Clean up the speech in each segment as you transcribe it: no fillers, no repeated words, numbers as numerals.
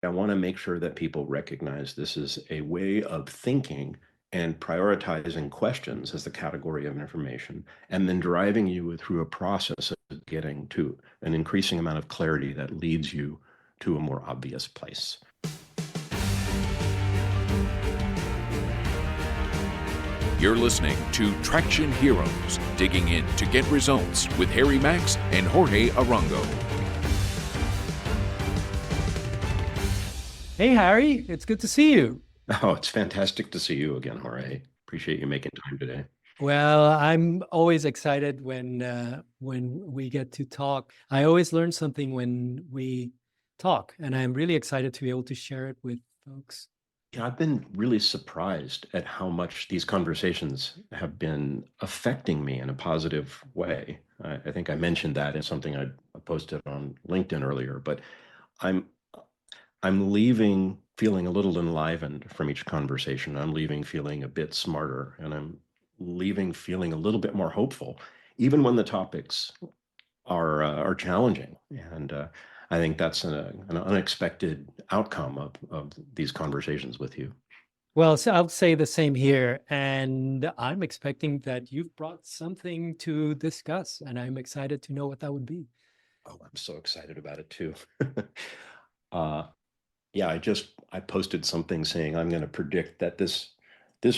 I want to make sure that people recognize this is a way of thinking and prioritizing questions as the category of information, and then driving you through a process of getting to an increasing amount of clarity that leads you to a more obvious place. You're listening to Traction Heroes, digging in to get results with Harry Max and Jorge Arango. Hey, Harry, it's good to see you. Oh, it's fantastic to see you again, Jorge. Appreciate you making time today. Well, I'm always excited when we get to talk. I always learn something when we talk, and I'm really excited to be able to share it with folks. Yeah, I've been really surprised at how much these conversations have been affecting me in a positive way. I think I mentioned that in something I posted on LinkedIn earlier, but I'm I'm leaving feeling a little enlivened from each conversation. I'm leaving feeling a bit smarter, and I'm leaving feeling a little bit more hopeful, even when the topics are challenging. And I think that's an unexpected outcome of these conversations with you. Well, so I'll say the same here, and I'm expecting that you've brought something to discuss, and I'm excited to know what that would be. Oh, I'm so excited about it too. uh, yeah, I posted something saying I'm going to predict that this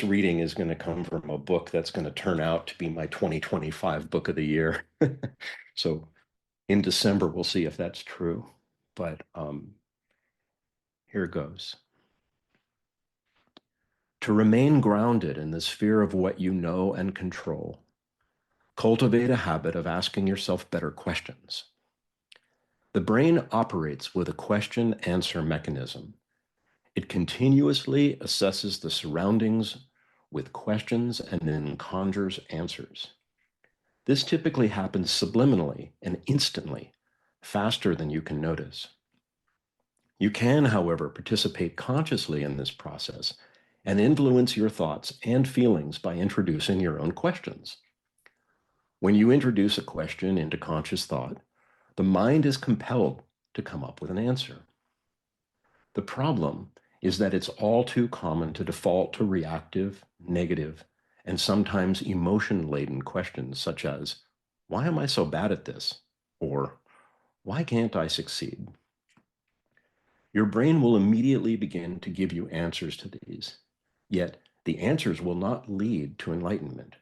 reading is going to come from a book that's going to turn out to be my 2025 book of the year. So in December, we'll see if that's true. But here goes. To remain grounded in the sphere of what you know and control, cultivate a habit of asking yourself better questions. The brain operates with a question-answer mechanism. It continuously assesses the surroundings with questions and then conjures answers. This typically happens subliminally and instantly, faster than you can notice. You can, however, participate consciously in this process and influence your thoughts and feelings by introducing your own questions. When you introduce a question into conscious thought, the mind is compelled to come up with an answer. The problem is that it's all too common to default to reactive, negative, and sometimes emotion-laden questions such as, why am I so bad at this? Or, why can't I succeed? Your brain will immediately begin to give you answers to these, yet the answers will not lead to enlightenment.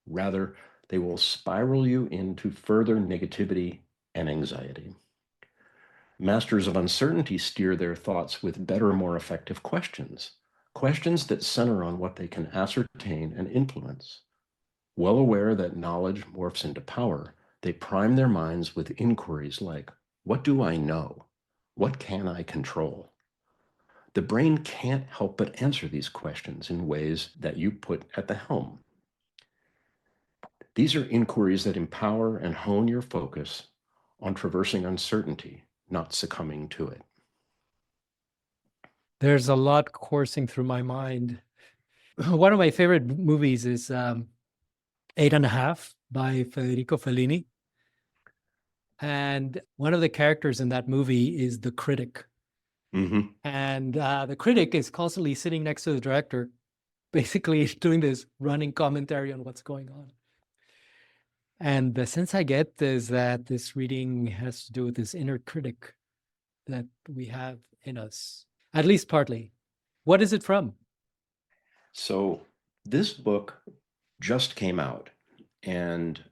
Rather, they will spiral you into further negativity and anxiety. Masters of uncertainty steer their thoughts with better, more effective questions, questions that center on what they can ascertain and influence. Well aware that knowledge morphs into power, they prime their minds with inquiries like, what do I know? What can I control? The brain can't help but answer these questions in ways that you put at the helm. These are inquiries that empower and hone your focus on traversing uncertainty, not succumbing to it. There's a lot coursing through my mind. One of my favorite movies is Eight and a Half by Federico Fellini. And one of the characters in that movie is the critic. Mm-hmm. And the critic is constantly sitting next to the director, basically doing this running commentary on what's going on. And the sense I get is that this reading has to do with this inner critic that we have in us, at least partly. What is it from? So this book just came out, and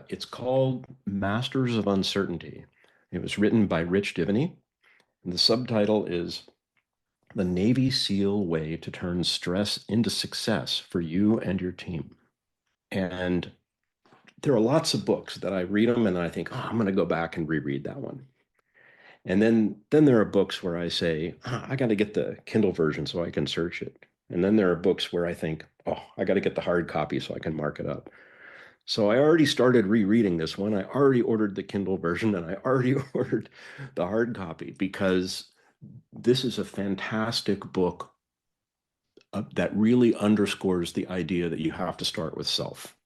it's called Masters of Uncertainty. It was written by Rich Divany, and the subtitle is The Navy SEAL Way to Turn Stress into Success for You and Your Team. And there are lots of books that I read them and I think, oh, I'm going to go back and reread that one. And then there are books where I say, oh, I got to get the Kindle version so I can search it. And then there are books where I think, oh, I got to get the hard copy so I can mark it up. So I already started rereading this one. I already ordered the Kindle version and I already ordered the hard copy because this is a fantastic book that really underscores the idea that you have to start with self.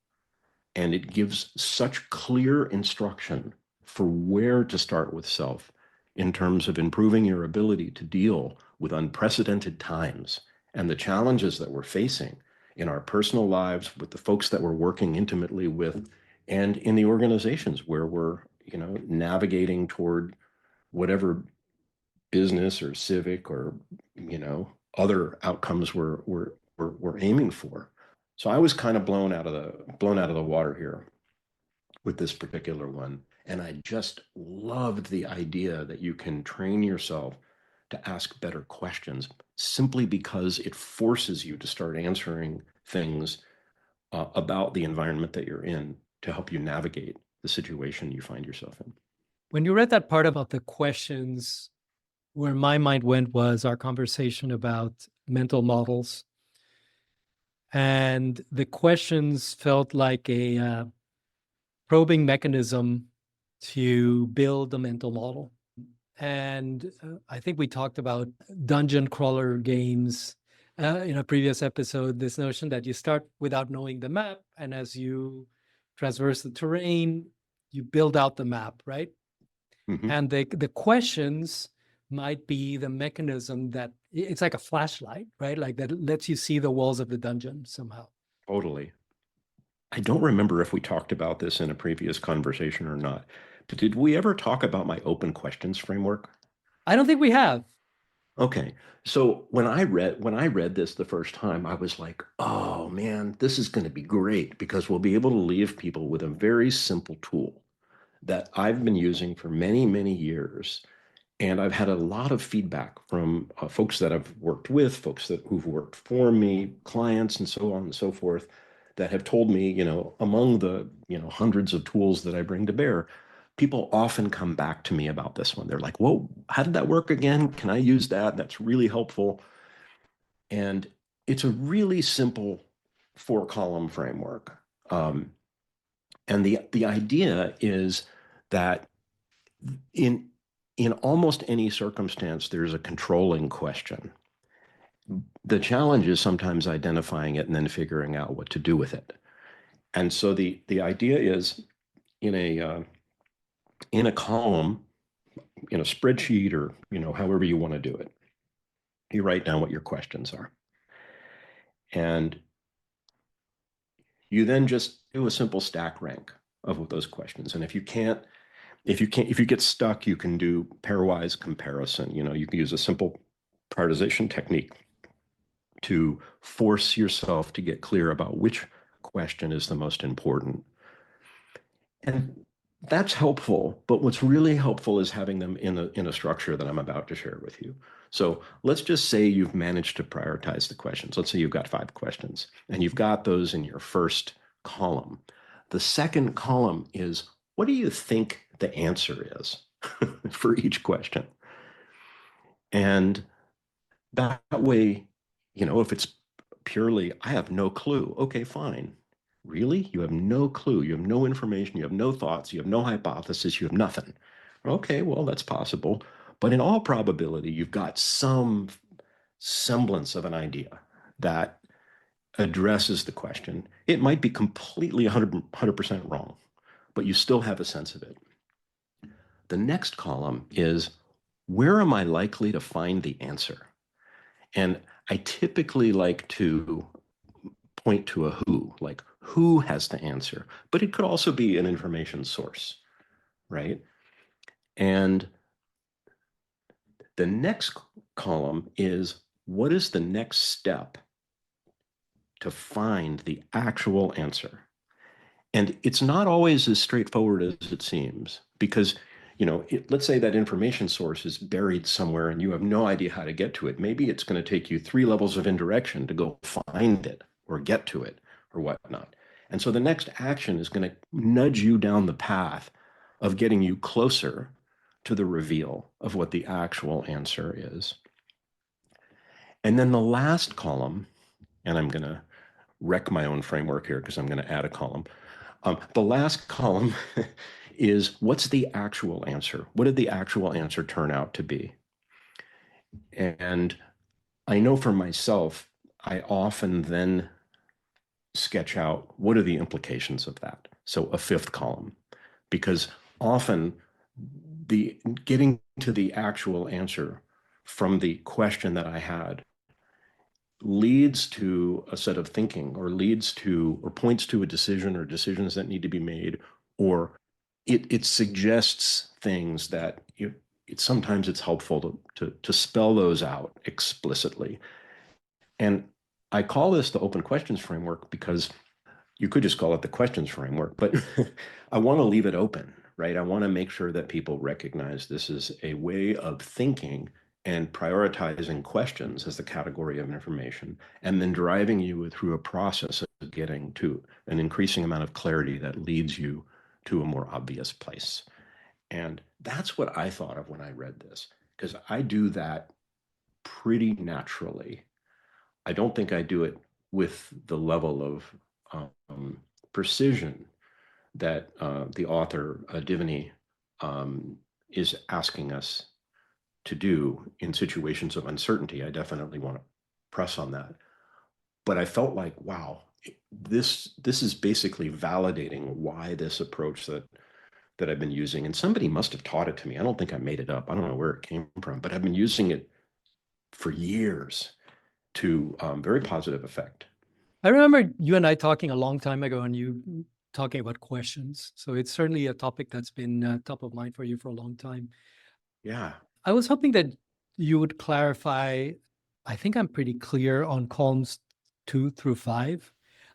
And it gives such clear instruction for where to start with self in terms of improving your ability to deal with unprecedented times and the challenges that we're facing in our personal lives, with the folks that we're working intimately with, and in the organizations where we're, navigating toward whatever business or civic or, other outcomes we're aiming for. So I was kind of blown out of the water here with this particular one. And I just loved the idea that you can train yourself to ask better questions simply because it forces you to start answering things about the environment that you're in to help you navigate the situation you find yourself in. When you read that part about the questions, where my mind went was our conversation about mental models. And the questions felt like a probing mechanism to build a mental model. And I think we talked about dungeon crawler games in a previous episode, this notion that you start without knowing the map. And as you traverse the terrain, you build out the map, right? Mm-hmm. And the questions might be the mechanism that it's like a flashlight, right? Like that lets you see the walls of the dungeon somehow. Totally. I don't remember if we talked about this in a previous conversation or not, but did we ever talk about my open questions framework? I don't think we have. Okay. So when I read this the first time, I was like, oh man, this is going to be great because we'll be able to leave people with a very simple tool that I've been using for many, many years. And I've had a lot of feedback from folks that I've worked with, folks who've worked for me, clients, and so on and so forth, that have told me, among the, hundreds of tools that I bring to bear, people often come back to me about this one. They're like, whoa, how did that work again? Can I use that? That's really helpful. And it's a really simple 4-column framework. And the idea is that in almost any circumstance, there's a controlling question. The challenge is sometimes identifying it and then figuring out what to do with it. And so the idea is in a column, in a spreadsheet, or however you want to do it, you write down what your questions are. And you then just do a simple stack rank of those questions. And if you get stuck, you can do pairwise comparison. You can use a simple prioritization technique to force yourself to get clear about which question is the most important. And that's helpful, but what's really helpful is having them in a structure that I'm about to share with you. So let's just say you've managed to prioritize the questions. Let's say you've got 5 questions and you've got those in your first column. The second column is, what do you think the answer is for each question? And that way, if it's purely, I have no clue. Okay, fine. Really? You have no clue. You have no information. You have no thoughts. You have no hypothesis. You have nothing. Okay, well, that's possible. But in all probability, you've got some semblance of an idea that addresses the question. It might be completely 100% wrong, but you still have a sense of it. The next column is, where am I likely to find the answer? And I typically like to point to a who, like who has the answer, but it could also be an information source, right? And the next column is, what is the next step to find the actual answer? And it's not always as straightforward as it seems, because let's say that information source is buried somewhere and you have no idea how to get to it. Maybe it's going to take you 3 levels of indirection to go find it or get to it or whatnot. And so the next action is going to nudge you down the path of getting you closer to the reveal of what the actual answer is. And then the last column, and I'm going to wreck my own framework here because I'm going to add a column. The last column is, what's the actual answer? What did the actual answer turn out to be? And I know for myself, I often then sketch out, what are the implications of that? So a 5th column, because often the getting to the actual answer from the question that I had leads to a set of thinking, or leads to, or points to a decision, or decisions that need to be made, or it suggests things that sometimes it's helpful to spell those out explicitly. And I call this the open questions framework because you could just call it the questions framework, but I want to leave it open, right? I want to make sure that people recognize this is a way of thinking and prioritizing questions as the category of information, and then driving you through a process of getting to an increasing amount of clarity that leads you to a more obvious place. And that's what I thought of when I read this, because I do that pretty naturally. I don't think I do it with the level of precision that the author, Divani, is asking us to do in situations of uncertainty. I definitely want to press on that. But I felt like, wow, this is basically validating why this approach that I've been using, and somebody must have taught it to me. I don't think I made it up. I don't know where it came from, but I've been using it for years to very positive effect. I remember you and I talking a long time ago, and you talking about questions. So it's certainly a topic that's been top of mind for you for a long time. Yeah. I was hoping that you would clarify. I think I'm pretty clear on columns 2 through 5.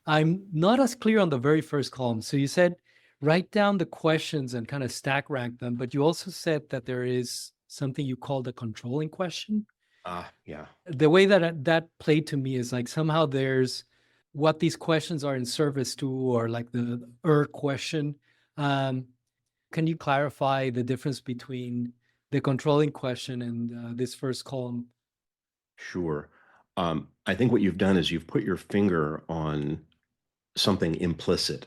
I'm not as clear on the very first column. So you said write down the questions and kind of stack rank them, but you also said that there is something you call the controlling question. Yeah. The way that played to me is like somehow there's what these questions are in service to, or like the question. Can you clarify the difference between the controlling question and this first column? Sure. I think what you've done is you've put your finger on something implicit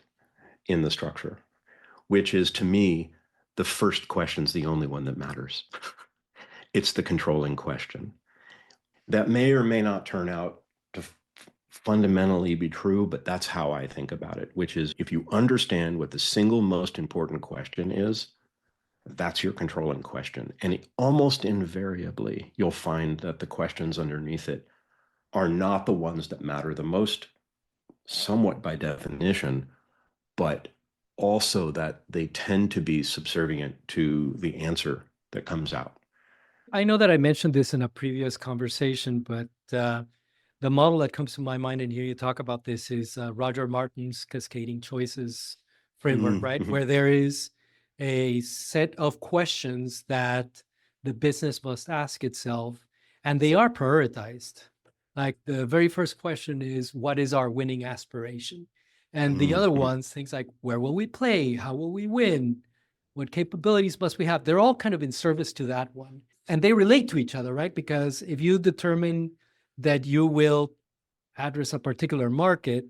in the structure, which is, to me, the first question's the only one that matters. It's the controlling question. That may or may not turn out to fundamentally be true, but that's how I think about it, which is, if you understand what the single most important question is, that's your controlling question. And almost invariably, you'll find that the questions underneath it are not the ones that matter the most, somewhat by definition, but also that they tend to be subservient to the answer that comes out. I know that I mentioned this in a previous conversation, but the model that comes to my mind and hear you talk about this is Roger Martin's cascading choices framework, right? Mm-hmm. Where there is a set of questions that the business must ask itself, and they are prioritized. Like the very first question is, what is our winning aspiration? And the other ones, things like, where will we play? How will we win? What capabilities must we have? They're all kind of in service to that one. And they relate to each other, right? Because if you determine that you will address a particular market,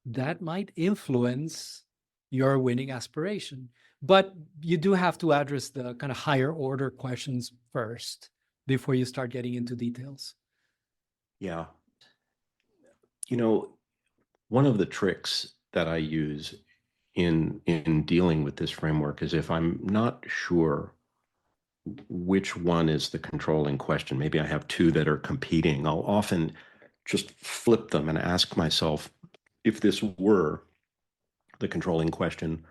that might influence your winning aspiration. But you do have to address the kind of higher order questions first before you start getting into details. Yeah. One of the tricks that I use in dealing with this framework is, if I'm not sure which one is the controlling question, maybe I have two that are competing, I'll often just flip them and ask myself, if this were the controlling question,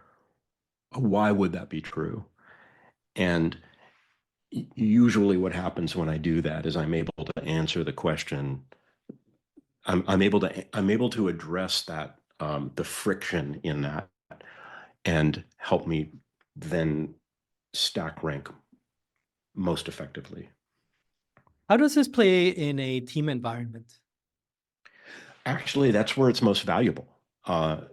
why would that be true? And usually what happens when I do that is I'm able to answer the question. I'm able to address that, the friction in that, and help me then stack rank most effectively. How does this play in a team environment? Actually, that's where it's most valuable.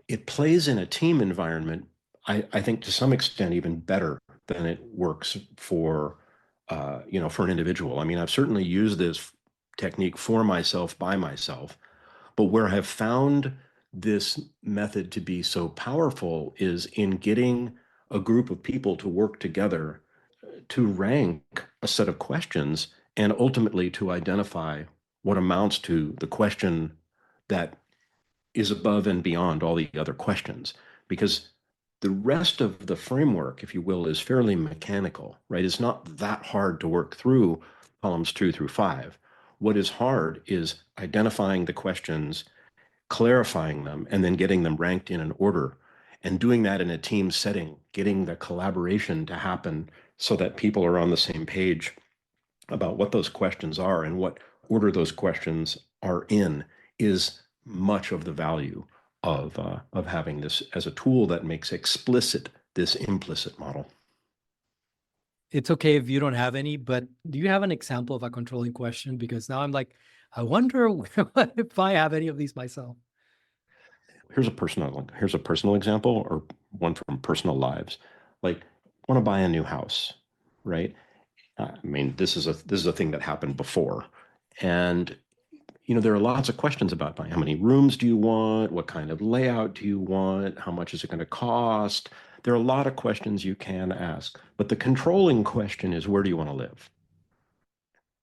It plays in a team environment, I think, to some extent even better than it works for an individual. I mean, I've certainly used this technique for myself, by myself, but where I've found this method to be so powerful is in getting a group of people to work together to rank a set of questions, and ultimately to identify what amounts to the question that is above and beyond all the other questions. Because The rest of the framework, if you will, is fairly mechanical, right? It's not that hard to work through columns 2 through 5. What is hard is identifying the questions, clarifying them, and then getting them ranked in an order, and doing that in a team setting, getting the collaboration to happen so that people are on the same page about what those questions are and what order those questions are in is much of the value of having this as a tool that makes explicit this implicit model. It's okay if you don't have any, but do you have an example of a controlling question? Because now I'm like, I wonder if I have any of these myself. Here's a personal example, or one from personal lives. Like, want to buy a new house, right? I mean, this is a thing that happened before, and there are lots of questions about buying. How many rooms do you want? What kind of layout do you want? How much is it going to cost? There are a lot of questions you can ask, but the controlling question is, where do you want to live?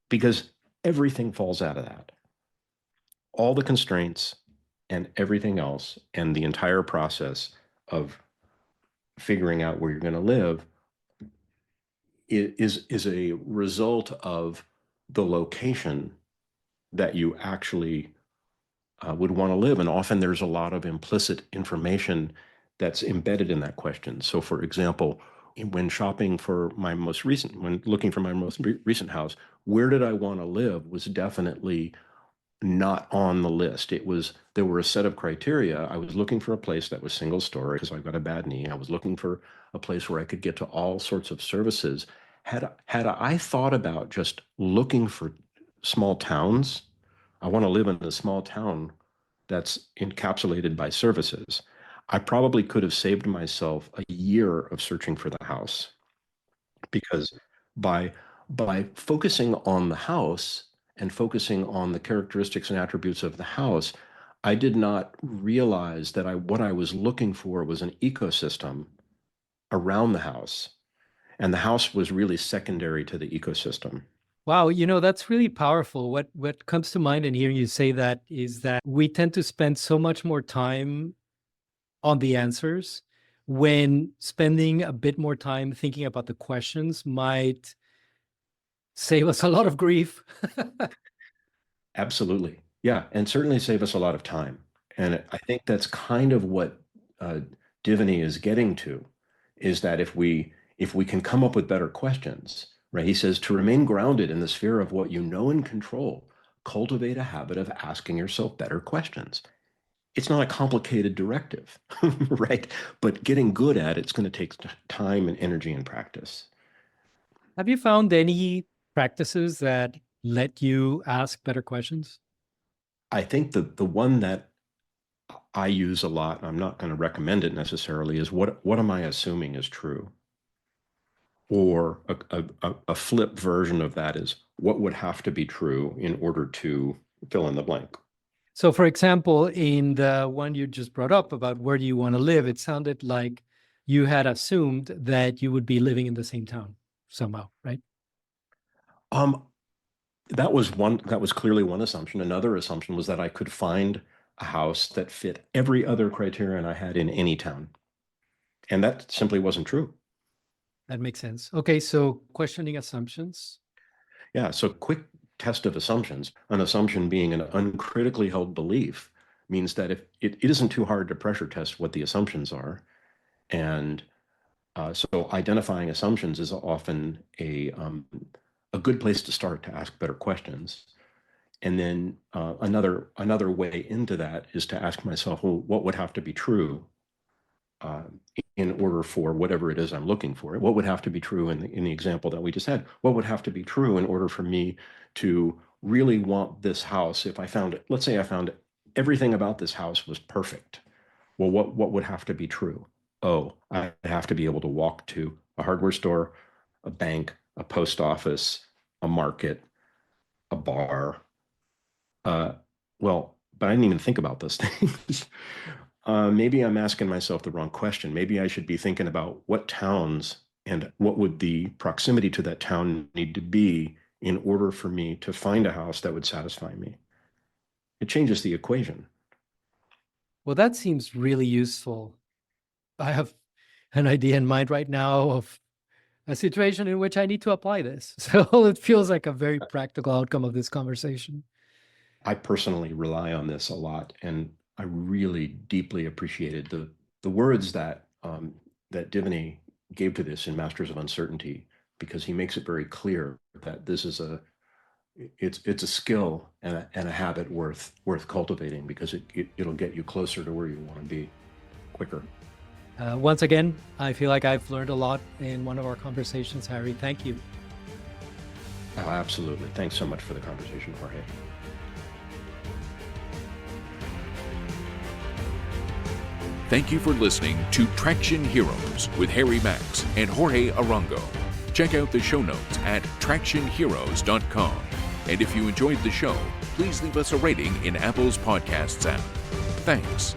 Because everything falls out of that. All the constraints and everything else, and the entire process of figuring out where you're going to live is a result of the location that you actually would want to live. And often there's a lot of implicit information that's embedded in that question. So for example, when looking for my most recent house, where did I want to live was definitely not on the list. There were a set of criteria. I was looking for a place that was single story because I've got a bad knee. I was looking for a place where I could get to all sorts of services. Had I thought about just looking for small towns, I want to live in a small town that's encapsulated by services, I probably could have saved myself a year of searching for the house, because by focusing on the house and focusing on the characteristics and attributes of the house, I did not realize that what I was looking for was an ecosystem around the house, and the house was really secondary to the ecosystem. Wow, that's really powerful. What comes to mind in hearing you say that is that we tend to spend so much more time on the answers when spending a bit more time thinking about the questions might save us a lot of grief. Absolutely. Yeah, and certainly save us a lot of time. And I think that's kind of what Divany is getting to, is that if we can come up with better questions, right? He says, to remain grounded in the sphere of what you know and control, cultivate a habit of asking yourself better questions. It's not a complicated directive, right? But getting good at it's going to take time and energy and practice. Have you found any practices that let you ask better questions? I think the one that I use a lot, and I'm not going to recommend it necessarily, is what am I assuming is true? Or a flip version of that is, what would have to be true in order to fill in the blank? So, for example, in the one you just brought up about where do you want to live, it sounded like you had assumed that you would be living in the same town somehow, right? That was clearly one assumption. Another assumption was that I could find a house that fit every other criterion I had in any town. And that simply wasn't true. That makes sense. Okay, so questioning assumptions. Yeah, so quick test of assumptions. An assumption being an uncritically held belief means that if it isn't too hard to pressure test what the assumptions are. And so identifying assumptions is often a good place to start to ask better questions. And then another way into that is to ask myself, well, what would have to be true in order for whatever it is I'm looking for? What would have to be true in the example that we just had? What would have to be true in order for me to really want this house? If I found it, let's say I found everything about this house was perfect. Well, what would have to be true? Oh, I have to be able to walk to a hardware store, a bank, a post office, a market, a bar. Well, but I didn't even think about those things. Maybe I'm asking myself the wrong question. Maybe I should be thinking about what towns and what would the proximity to that town need to be in order for me to find a house that would satisfy me. It changes the equation. Well, that seems really useful. I have an idea in mind right now of a situation in which I need to apply this. So it feels like a very practical outcome of this conversation. I personally rely on this a lot, and I really deeply appreciated the words that that Divani gave to this in Masters of Uncertainty, because he makes it very clear that this is it's a skill and a habit worth cultivating, because it'll get you closer to where you want to be quicker. Once again, I feel like I've learned a lot in one of our conversations, Harry. Thank you. Oh, absolutely. Thanks so much for the conversation, Jorge. Thank you for listening to Traction Heroes with Harry Max and Jorge Arango. Check out the show notes at tractionheroes.com. And if you enjoyed the show, please leave us a rating in Apple's Podcasts app. Thanks.